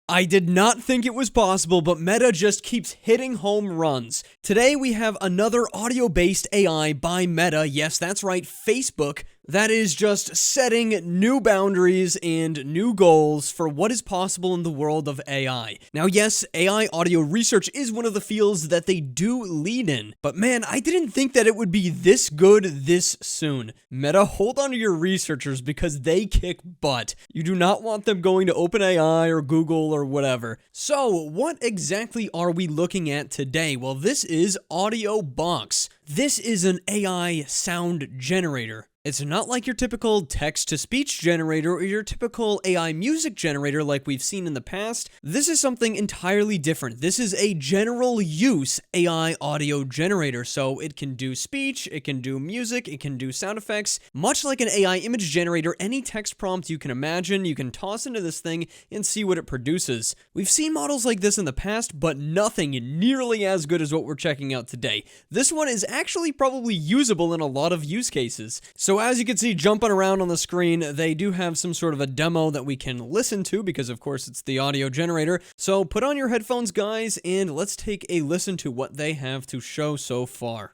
I did not think it was possible, but Meta just keeps hitting home runs. Today we have another audio-based AI by Meta. Yes, that's right, Facebook. That is just setting new boundaries and new goals for what is possible in the world of AI. Now, yes, AI audio research is one of the fields that they do lead in, but man, I didn't think that it would be this good this soon. Meta, hold on to your researchers because they kick butt. You do not want them going to OpenAI or Google or whatever. So, what exactly are we looking at today? Well, this is Audiobox. This is an AI sound generator. It's not like your typical text-to-speech generator or your typical AI music generator like we've seen in the past. This is something entirely different. This is a general use AI audio generator, so it can do speech, it can do music, it can do sound effects. Much like an AI image generator, any text prompt you can imagine, you can toss into this thing and see what it produces. We've seen models like this in the past, but nothing nearly as good as what we're checking out today. This one is actually probably usable in a lot of use cases. So as you can see jumping around on the screen, they do have some sort of a demo that we can listen to because of course it's the audio generator. So put on your headphones, guys, and let's take a listen to what they have to show so far.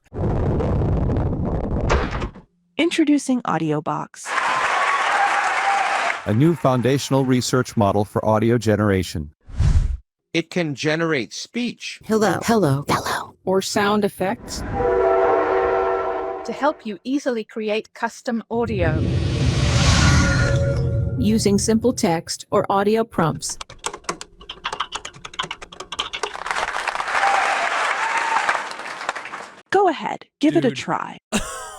Introducing Audiobox. A new foundational research model for audio generation. It can generate speech, hello, or sound effects to help you easily create custom audio. using simple text or audio prompts. Go ahead, give it a Dude. try.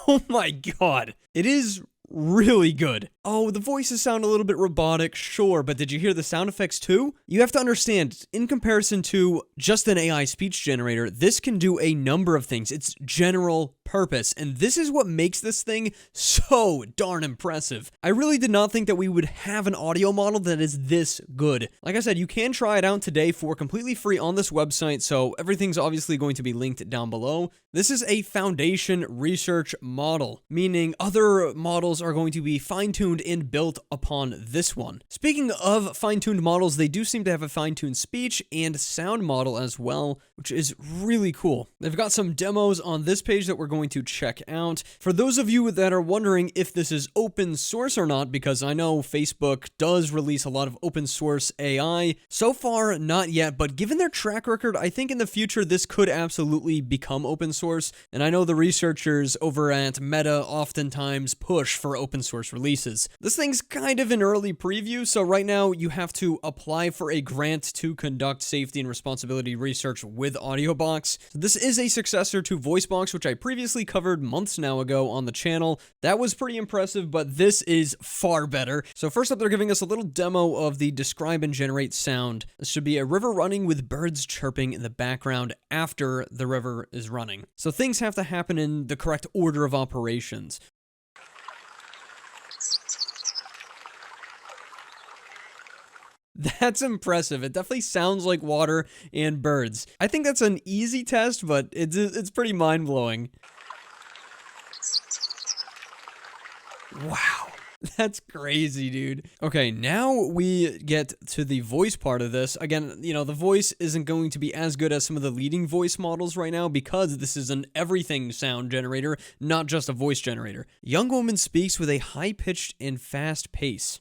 Oh my god. It is really good. Oh, the voices sound a little bit robotic, sure, but did you hear the sound effects too? You have to understand, in comparison to just an AI speech generator, this can do a number of things. It's general purpose, and this is what makes this thing so darn impressive. I really did not think that we would have an audio model that is this good. Like I said, you can try it out today for completely free on this website, so everything's obviously going to be linked down below. This is a foundation research model, meaning other models are going to be fine-tuned and built upon this one. Speaking of fine-tuned models, they do seem to have a fine-tuned speech and sound model as well, which is really cool. They've got some demos on this page that we're going to check out. For those of you that are wondering if this is open source or not, because I know Facebook does release a lot of open source AI, so far not yet, but given their track record, I think in the future this could absolutely become open source, and I know the researchers over at Meta oftentimes push for open source releases. This thing's kind of an early preview, so right now you have to apply for a grant to conduct safety and responsibility research with Audiobox. So this is a successor to Voicebox, which I previously covered months now ago on the channel. That was pretty impressive, but this is far better. So first up, they're giving us a little demo of the describe and generate sound. This should be a river running with birds chirping in the background after the river is running. So things have to happen in the correct order of operations. That's impressive. It definitely sounds like water and birds. I think that's an easy test, but it's pretty mind-blowing. Wow. That's crazy, dude. Okay, now we get to the voice part of this. Again, you know, the voice isn't going to be as good as some of the leading voice models right now because this is an everything sound generator, not just a voice generator. Young woman speaks with a high-pitched and fast pace.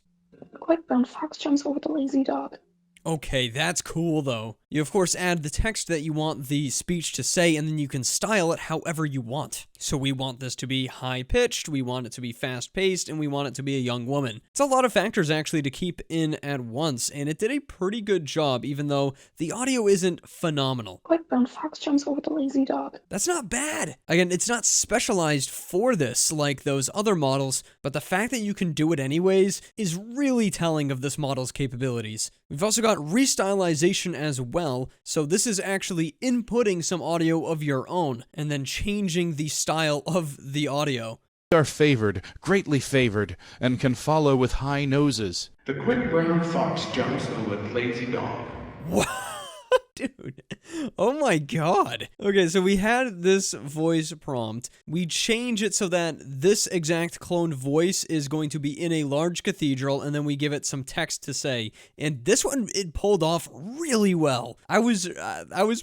A quick brown fox jumps over the lazy dog. Okay, that's cool though. You of course add the text that you want the speech to say, and then you can style it however you want. So we want this to be high-pitched, we want it to be fast-paced, and we want it to be a young woman. It's a lot of factors actually to keep in at once, and it did a pretty good job, even though the audio isn't phenomenal. Quick brown fox jumps over the lazy dog. That's not bad. Again, it's not specialized for this like those other models, but the fact that you can do it anyways is really telling of this model's capabilities. We've also got restylization as well, so this is actually inputting some audio of your own and then changing the style of the audio. Are favored, greatly favored, and can follow with high noses. The quick brown fox jumps over the lazy dog. Dude, oh my god. Okay, so we had this voice prompt. We change it so that this exact cloned voice is going to be in a large cathedral, and then we give it some text to say. And this one, it pulled off really well. I was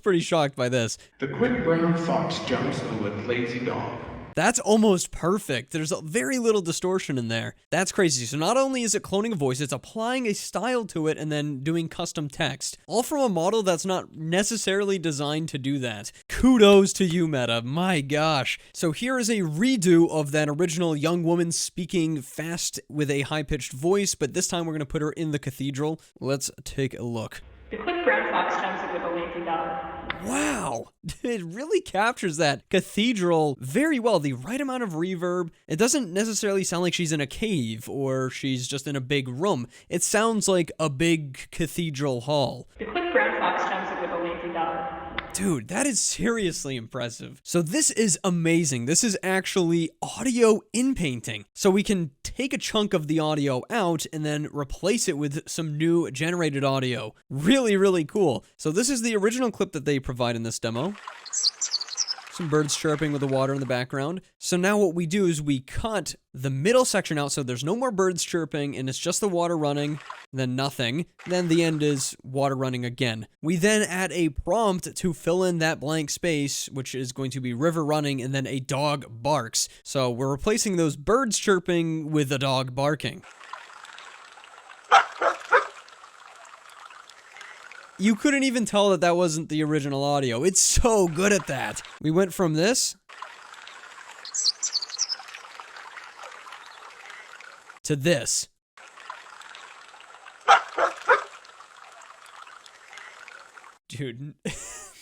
pretty shocked by this. The quick brown fox jumps over the lazy dog. That's almost perfect. There's very little distortion in there. That's crazy. So not only is it cloning a voice, it's applying a style to it and then doing custom text. All from a model that's not necessarily designed to do that. Kudos to you, Meta. My gosh. So here is a redo of that original young woman speaking fast with a high-pitched voice, but this time we're going to put her in the cathedral. Let's take a look. The quick brown fox jumps over the lazy dog. Wow, it really captures that cathedral very well. The right amount of reverb. It doesn't necessarily sound like she's in a cave or she's just in a big room. It sounds like a big cathedral hall. The quick brown fox jumps over the lazy dog. Dude, that is seriously impressive. So this is amazing. This is actually audio in painting. So we can take a chunk of the audio out and then replace it with some new generated audio. Really, really cool. So this is the original clip that they provide in this demo. Some birds chirping with the water in the background. So now what we do is we cut the middle section out so there's no more birds chirping and it's just the water running, then nothing. Then the end is water running again. We then add a prompt to fill in that blank space, which is going to be river running and then a dog barks. So we're replacing those birds chirping with a dog barking. You couldn't even tell that that wasn't the original audio. It's so good at that. We went from this to this. Dude,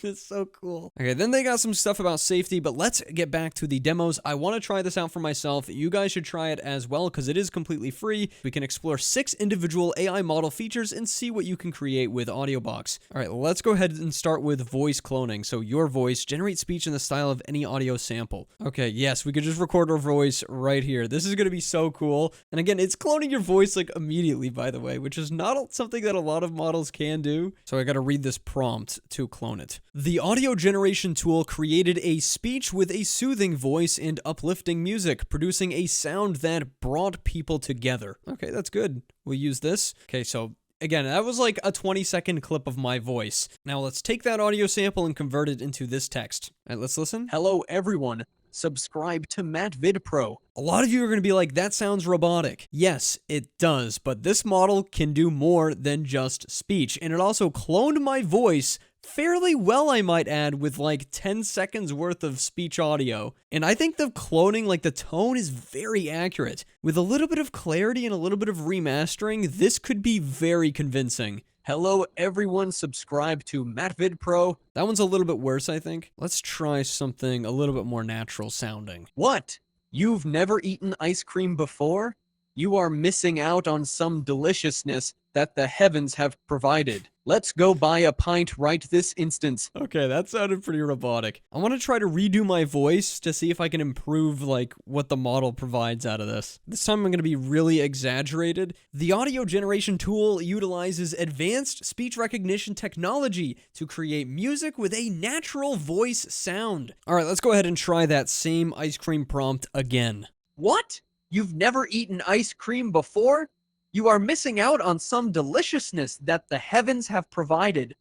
it's so cool. Okay, then they got some stuff about safety, but let's get back to the demos. I want to try this out for myself. You guys should try it as well because it is completely free. We can explore 6 individual AI model features and see what you can create with Audiobox. All right, let's go ahead and start with voice cloning. So your voice, generate speech in the style of any audio sample. Okay, yes, we could just record our voice right here. This is going to be so cool. And again, it's cloning your voice like immediately, by the way, which is not something that a lot of models can do. So I got to read this prompt to clone it. The audio generation tool created a speech with a soothing voice and uplifting music, producing a sound that brought people together. Okay, that's good. We'll use this. Okay, so again, that was like a 20-second clip of my voice. Now let's take that audio sample and convert it into this text. All right, let's listen. Hello, everyone. Subscribe to MattVidPro. A lot of you are going to be like, that sounds robotic. Yes, it does, but this model can do more than just speech, and it also cloned my voice fairly well, I might add, with like 10 seconds worth of speech audio. And I think the cloning, like the tone, is very accurate. With a little bit of clarity and a little bit of remastering, this could be very convincing. Hello, everyone. Subscribe to MattVidPro. That one's a little bit worse, I think. Let's try something a little bit more natural sounding. What? You've never eaten ice cream before? You are missing out on some deliciousness that the heavens have provided. Let's go buy a pint right this instant. Okay, that sounded pretty robotic. I want to try to redo my voice to see if I can improve, like, what the model provides out of this. This time I'm going to be really exaggerated. The audio generation tool utilizes advanced speech recognition technology to create music with a natural voice sound. All right, let's go ahead and try that same ice cream prompt again. What? You've never eaten ice cream before? You are missing out on some deliciousness that the heavens have provided.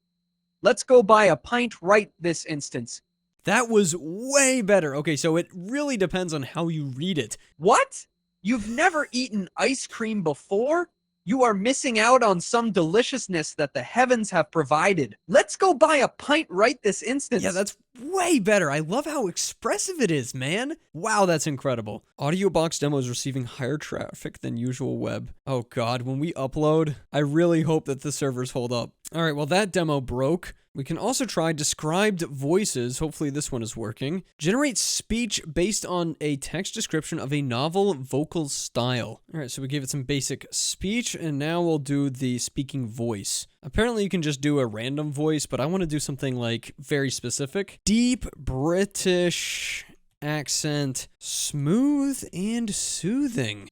Let's go buy a pint right this instant. That was way better. Okay, so it really depends on how you read it. What? You've never eaten ice cream before? You are missing out on some deliciousness that the heavens have provided. Let's go buy a pint right this instant. Yeah, that's way better. I love how expressive it is, man. Wow, that's incredible. Audiobox demo is receiving higher traffic than usual web. Oh God, when we upload, I really hope that the servers hold up. All right, well, that demo broke. We can also try described voices. Hopefully this one is working. Generate speech based on a text description of a novel vocal style. All right, so we gave it some basic speech, and now we'll do the speaking voice. Apparently you can just do a random voice, but I want to do something like very specific. Deep British accent, smooth and soothing.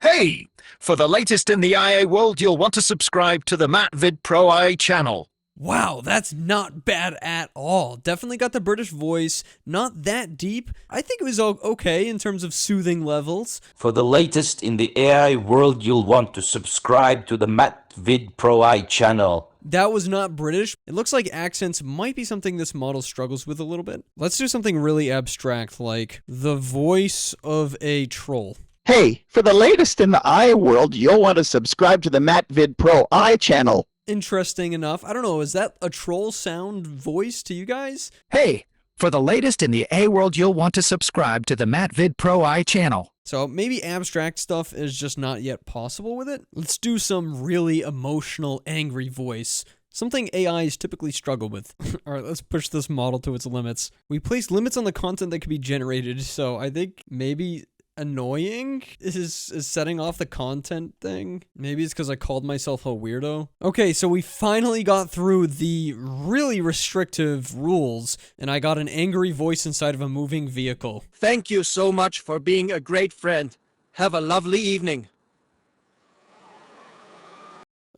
Hey! For the latest in the IA world, you'll want to subscribe to the MattVidPro IA channel. Wow, that's not bad at all. Definitely got the British voice, not that deep. I think it was okay in terms of soothing levels. For the latest in the AI world, you'll want to subscribe to the MattVidPro channel. That was not British. It looks like accents might be something this model struggles with a little bit. Let's do something really abstract, like the voice of a troll. Hey, for the latest in the AI world, you'll want to subscribe to the MattVidPro channel. Interesting enough. I don't know, is that a troll sound voice to you guys? Hey, for the latest in the AI world, you'll want to subscribe to the MattVidPro channel. So maybe abstract stuff is just not yet possible with it. Let's do some really emotional, angry voice. Something AIs typically struggle with. All right, let's push this model to its limits. We place limits on the content that can be generated, so I think maybe annoying is setting off the content thing. Maybe it's because I called myself a weirdo. Okay, so we finally got through the really restrictive rules, and I got an angry voice inside of a moving vehicle. Thank you so much for being a great friend. Have a lovely evening.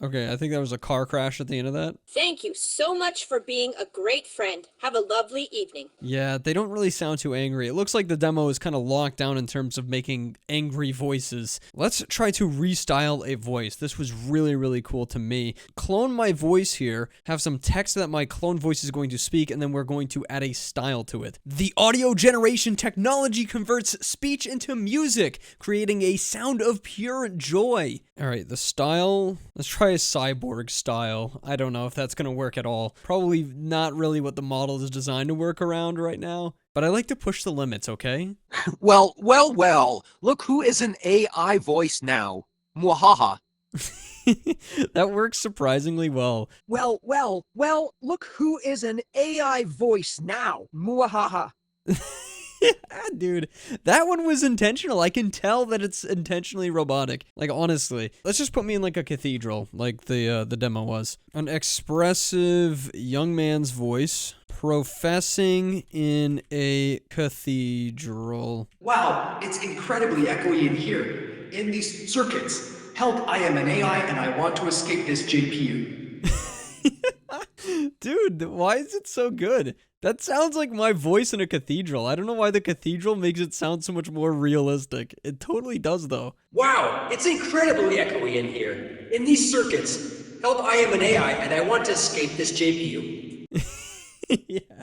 Okay, I think there was a car crash at the end of that. Thank you so much for being a great friend. Have a lovely evening. Yeah, they don't really sound too angry. It looks like the demo is kind of locked down in terms of making angry voices. Let's try to restyle a voice. This was really, really cool to me. Clone my voice here, have some text that my clone voice is going to speak, and then we're going to add a style to it. The audio generation technology converts speech into music, creating a sound of pure joy. All right, the style, let's try a cyborg style. I don't know if that's going to work at all. Probably not really what the model is designed to work around right now, but I like to push the limits, okay? Well, look who is an AI voice now. Mwahaha. That works surprisingly well. Well, look who is an AI voice now. Mwahaha. Yeah, dude, that one was intentional. I can tell that it's intentionally robotic. Like, honestly, let's just put me in like a cathedral, like the demo was. An expressive young man's voice professing in a cathedral. Wow, it's incredibly echoey in here. In these circuits. Help, I am an AI and I want to escape this GPU. Dude, why is it so good? That sounds like my voice in a cathedral. I don't know why the cathedral makes it sound so much more realistic. It totally does, though. Wow, it's incredibly echoey in here. In these circuits. Help, I am an AI and I want to escape this GPU. Yeah.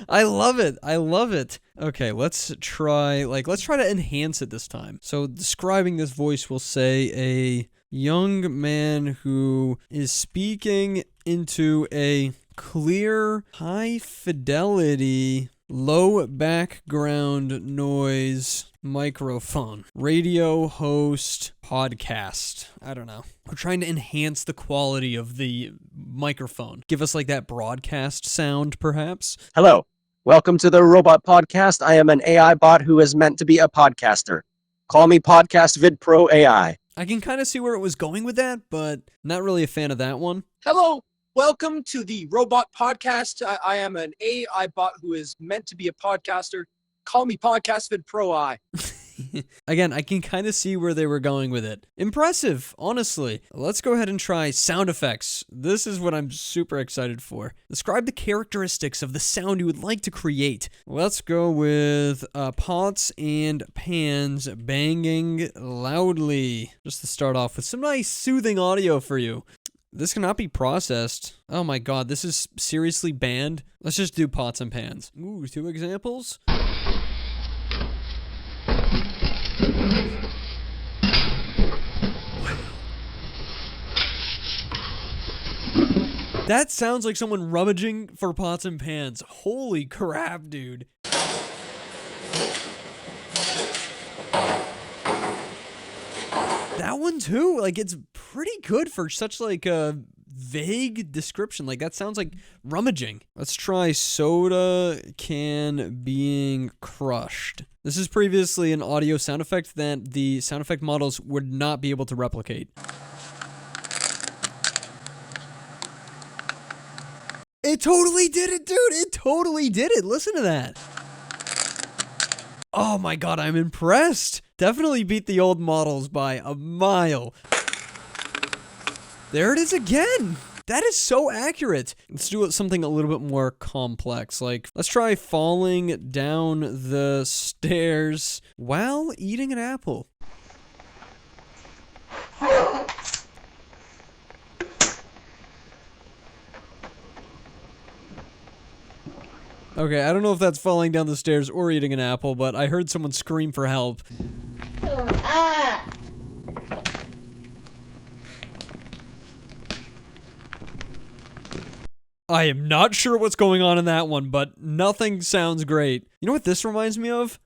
I love it. I love it. Okay, let's try to enhance it this time. So describing this voice, we'll say a young man who is speaking into a clear, high fidelity, low background noise microphone. Radio host podcast. I don't know. We're trying to enhance the quality of the microphone. Give us like that broadcast sound, perhaps. Hello. Welcome to the Robot Podcast. I am an AI bot who is meant to be a podcaster. Call me MattVidPro AI. I can kind of see where it was going with that, but not really a fan of that one. Hello. Welcome to the Robot Podcast. I am an AI bot who is meant to be a podcaster. Call me MattVidPro. Again, I can kind of see where they were going with it. Impressive, honestly. Let's go ahead and try sound effects. This is what I'm super excited for. Describe the characteristics of the sound you would like to create. Let's go with pots and pans banging loudly. Just to start off with some nice soothing audio for you. This cannot be processed. Oh my god, this is seriously banned? Let's just do pots and pans. Ooh, 2 examples. That sounds like someone rummaging for pots and pans. Holy crap, dude. That one too, like it's pretty good for such like a vague description. Like that sounds like rummaging. Let's try soda can being crushed. This is previously an audio sound effect that the sound effect models would not be able to replicate. It totally did it, dude. It totally did it. Listen to that. Oh my god, I'm impressed. Definitely beat the old models by a mile. There it is again. That is so accurate. Let's do something a little bit more complex. Like, let's try falling down the stairs while eating an apple. Okay, I don't know if that's falling down the stairs or eating an apple, but I heard someone scream for help. I am not sure what's going on in that one, but nothing sounds great. You know what this reminds me of?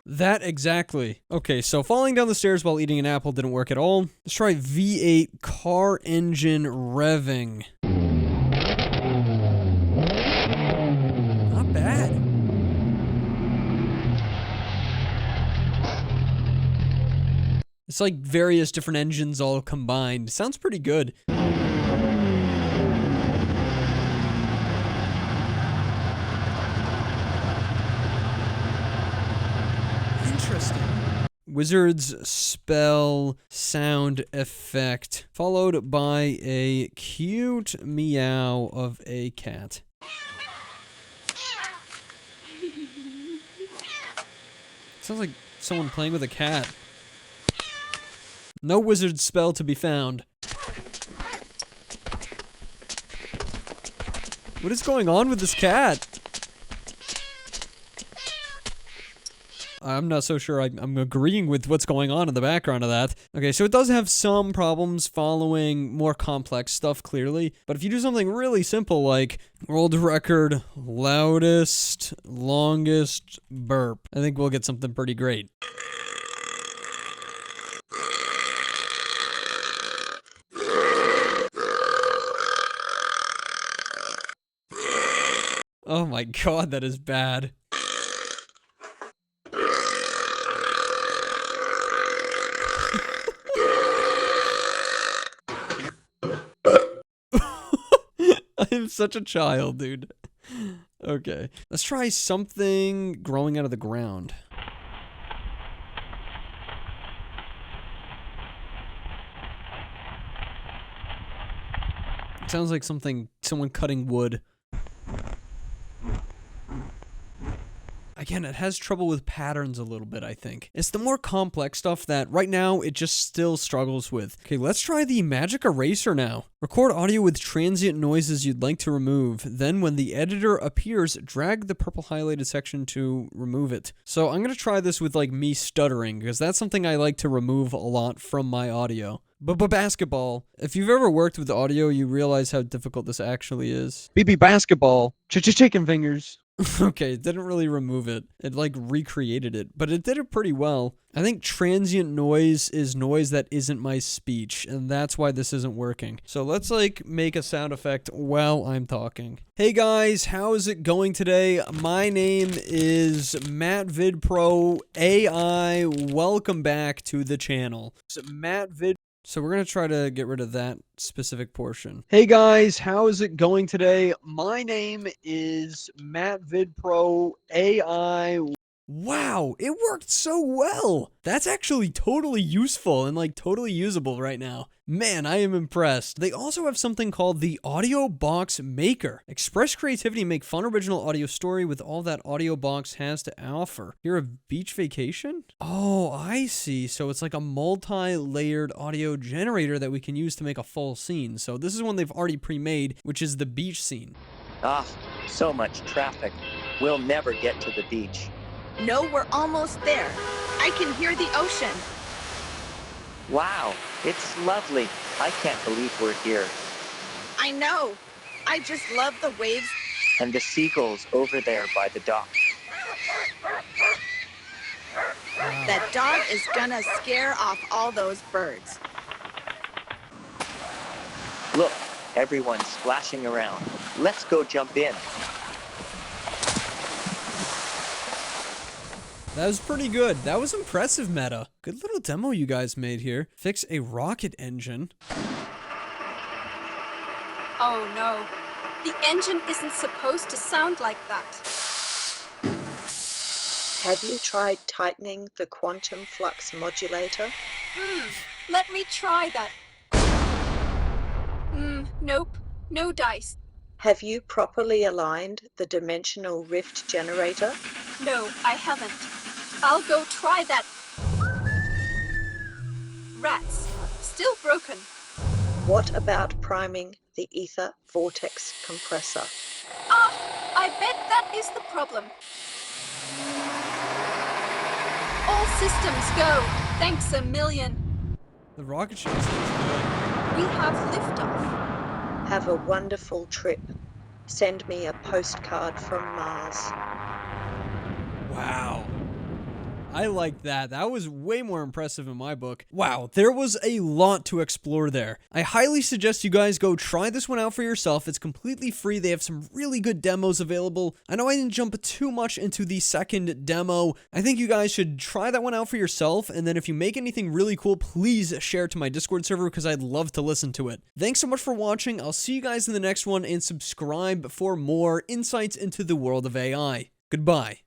That exactly. Okay, so falling down the stairs while eating an apple didn't work at all. Let's try V8 car engine revving. Not bad. It's like various different engines all combined. Sounds pretty good. Interesting. Wizard's spell sound effect, followed by a cute meow of a cat. Sounds like someone playing with a cat. No wizard spell to be found. What is going on with this cat? I'm not so sure I'm agreeing with what's going on in the background of that. Okay, so it does have some problems following more complex stuff, clearly. But if you do something really simple like world record loudest, longest burp, I think we'll get something pretty great. Oh my god, that is bad. I'm such a child, dude. Okay. Let's try something growing out of the ground. It sounds like someone cutting wood. Again, it has trouble with patterns a little bit, I think. It's the more complex stuff that right now it just still struggles with. Okay, let's try the magic eraser now. Record audio with transient noises you'd like to remove. Then when the editor appears, drag the purple highlighted section to remove it. So I'm going to try this with like me stuttering because that's something I like to remove a lot from my audio. But basketball, if you've ever worked with audio, you realize how difficult this actually is. BB basketball. Chicken fingers. Okay, it didn't really remove it. It like recreated it, but it did it pretty well. I think transient noise is noise that isn't my speech, and that's why this isn't working. So let's like make a sound effect while I'm talking. Hey guys, how is it going today? My name is MattVidPro AI. Welcome back to the channel. So we're going to try to get rid of that specific portion. Hey guys, how is it going today? My name is MattVidPro AI. Wow, it worked so well. That's actually totally useful and like totally usable right now. Man, I am impressed. They also have something called the Audiobox Maker. Express creativity, make fun original audio story with all that Audiobox has to offer. You're a beach vacation? Oh, I see. So it's like a multi-layered audio generator that we can use to make a full scene. So this is one they've already pre-made, which is the beach scene. Ah, so much traffic. We'll never get to the beach. No, we're almost there. I can hear the ocean. Wow, it's lovely. I can't believe we're here. I know. I just love the waves. And the seagulls over there by the dock. That dog is gonna scare off all those birds. Look, everyone's splashing around. Let's go jump in. That was pretty good. That was impressive, Meta. Good little demo you guys made here. Fix a rocket engine. Oh no, the engine isn't supposed to sound like that. Have you tried tightening the quantum flux modulator? Let me try that. Nope, no dice. Have you properly aligned the dimensional rift generator? No, I haven't. I'll go try that. Rats. Still broken. What about priming the ether vortex compressor? Ah, I bet that is the problem. All systems go. Thanks a million. The rocket ship is good. We have liftoff. Have a wonderful trip. Send me a postcard from Mars. Wow. I like that. That was way more impressive in my book. Wow, there was a lot to explore there. I highly suggest you guys go try this one out for yourself. It's completely free. They have some really good demos available. I know I didn't jump too much into the second demo. I think you guys should try that one out for yourself, and then if you make anything really cool, please share it to my Discord server because I'd love to listen to it. Thanks so much for watching. I'll see you guys in the next one, and subscribe for more insights into the world of AI. Goodbye.